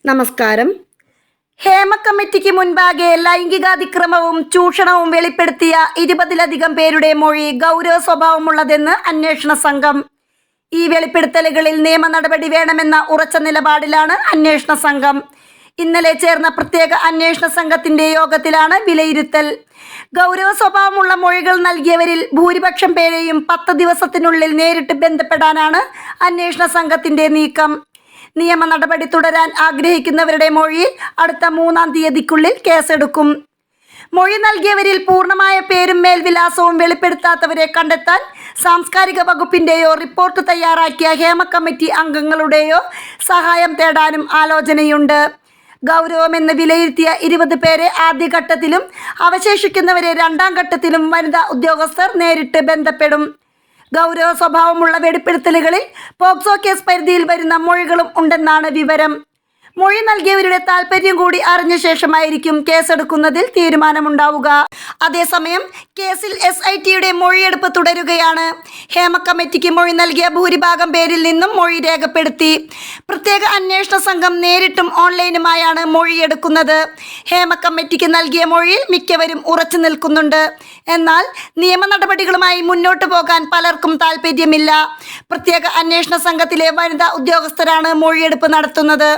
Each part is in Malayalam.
നമസ്കാരം. ഹേമ കമ്മിറ്റിക്ക് മുൻപാകെ ലൈംഗികാതിക്രമവും ചൂഷണവും വെളിപ്പെടുത്തിയ 20-ലധികം പേരുടെ മൊഴി ഗൗരവ സ്വഭാവമുള്ളതെന്ന് അന്വേഷണ സംഘം. ഈ വെളിപ്പെടുത്തലുകളിൽ നിയമ നടപടി വേണമെന്ന ഉറച്ച നിലപാടിലാണ് അന്വേഷണ സംഘം. ഇന്നലെ ചേർന്ന പ്രത്യേക അന്വേഷണ സംഘത്തിന്റെ യോഗത്തിലാണ് വിലയിരുത്തൽ. ഗൗരവ സ്വഭാവമുള്ള മൊഴികൾ നൽകിയവരിൽ ഭൂരിപക്ഷം പേരെയും 10 ദിവസത്തിനുള്ളിൽ നേരിട്ട് ബന്ധപ്പെടാനാണ് അന്വേഷണ സംഘത്തിന്റെ നീക്കം. നിയമ നടപടി തുടരാൻ ആഗ്രഹിക്കുന്നവരുടെ മൊഴിയിൽ അടുത്ത 3-ാം തീയതിക്കുള്ളിൽ കേസെടുക്കും. മൊഴി നൽകിയവരിൽ പൂർണ്ണമായ പേരും മേൽവിലാസവും വെളിപ്പെടുത്താത്തവരെ കണ്ടെത്താൻ സാംസ്കാരിക വകുപ്പിന്റെയോ റിപ്പോർട്ട് തയ്യാറാക്കിയ ഹേമ കമ്മിറ്റി അംഗങ്ങളുടെയോ സഹായം തേടാനും ആലോചനയുണ്ട്. ഗൗരവമെന്ന് വിലയിരുത്തിയ 20 പേരെ ആദ്യഘട്ടത്തിലും അവശേഷിക്കുന്നവരെ 2-ാം ഘട്ടത്തിലും വനിതാ ഉദ്യോഗസ്ഥർ നേരിട്ട് ബന്ധപ്പെടും. ഗൗരവ സ്വഭാവമുള്ള വെളിപ്പെടുത്തലുകളിൽ പോക്സോ കേസ് പരിധിയിൽ വരുന്ന മൊഴികളും ഉണ്ടെന്നാണ് വിവരം. മൊഴി നൽകിയവരുടെ താൽപര്യം കൂടി അറിഞ്ഞ ശേഷമായിരിക്കും കേസെടുക്കുന്നതിൽ തീരുമാനമുണ്ടാവുക. അതേസമയം കേസിൽ SITയുടെ മൊഴിയെടുപ്പ് തുടരുകയാണ്. ഹേമ കമ്മിറ്റിക്ക് മൊഴി നൽകിയ ഭൂരിഭാഗം പേരിൽ നിന്നും മൊഴി രേഖപ്പെടുത്തി. പ്രത്യേക അന്വേഷണ സംഘം നേരിട്ടും ഓൺലൈനുമായാണ് മൊഴിയെടുക്കുന്നത്. ഹേമ കമ്മിറ്റിക്ക് നൽകിയ മൊഴിയിൽ മിക്കവരും ഉറച്ചു നിൽക്കുന്നുണ്ട്. എന്നാൽ നിയമ നടപടികളുമായി മുന്നോട്ട് പോകാൻ പലർക്കും താൽപ്പര്യമില്ല. പ്രത്യേക അന്വേഷണ സംഘത്തിലെ വനിതാ ഉദ്യോഗസ്ഥരാണ് മൊഴിയെടുപ്പ് നടത്തുന്നത്.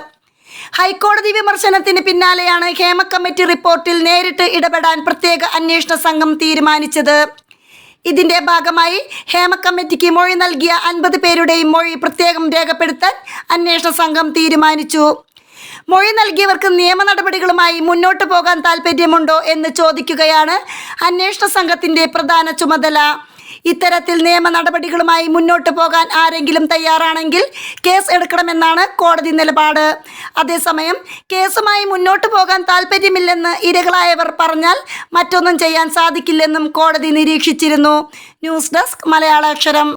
ഹൈക്കോടതി വിമർശനത്തിന് പിന്നാലെയാണ് ഹേമ കമ്മിറ്റി റിപ്പോർട്ടിൽ നേരിട്ട് ഇടപെടാൻ പ്രത്യേക അന്വേഷണ സംഘം തീരുമാനിച്ചത്. ഇതിന്റെ ഭാഗമായി ഹേമ കമ്മിറ്റിക്ക് മൊഴി നൽകിയ 50 പേരുടെയും മൊഴി പ്രത്യേകം രേഖപ്പെടുത്താൻ അന്വേഷണ സംഘം തീരുമാനിച്ചു. മൊഴി നൽകിയവർക്ക് നിയമ നടപടികളുമായി മുന്നോട്ട് പോകാൻ താൽപ്പര്യമുണ്ടോ എന്ന് ചോദിക്കുകയാണ് അന്വേഷണ സംഘത്തിന്റെ പ്രധാന ചുമതല. ഇത്തരത്തിൽ നിയമ നടപടികളുമായി മുന്നോട്ട് പോകാൻ ആരെങ്കിലും തയ്യാറാണെങ്കിൽ കേസ് എടുക്കണമെന്നാണ് കോടതി നിലപാട്. അതേസമയം കേസുമായി മുന്നോട്ട് പോകാൻ താൽപ്പര്യമില്ലെന്ന് ഇരകളായവർ പറഞ്ഞാൽ മറ്റൊന്നും ചെയ്യാൻ സാധിക്കില്ലെന്നും കോടതി നിരീക്ഷിച്ചിരുന്നു. News desk മലയാളാക്ഷരം.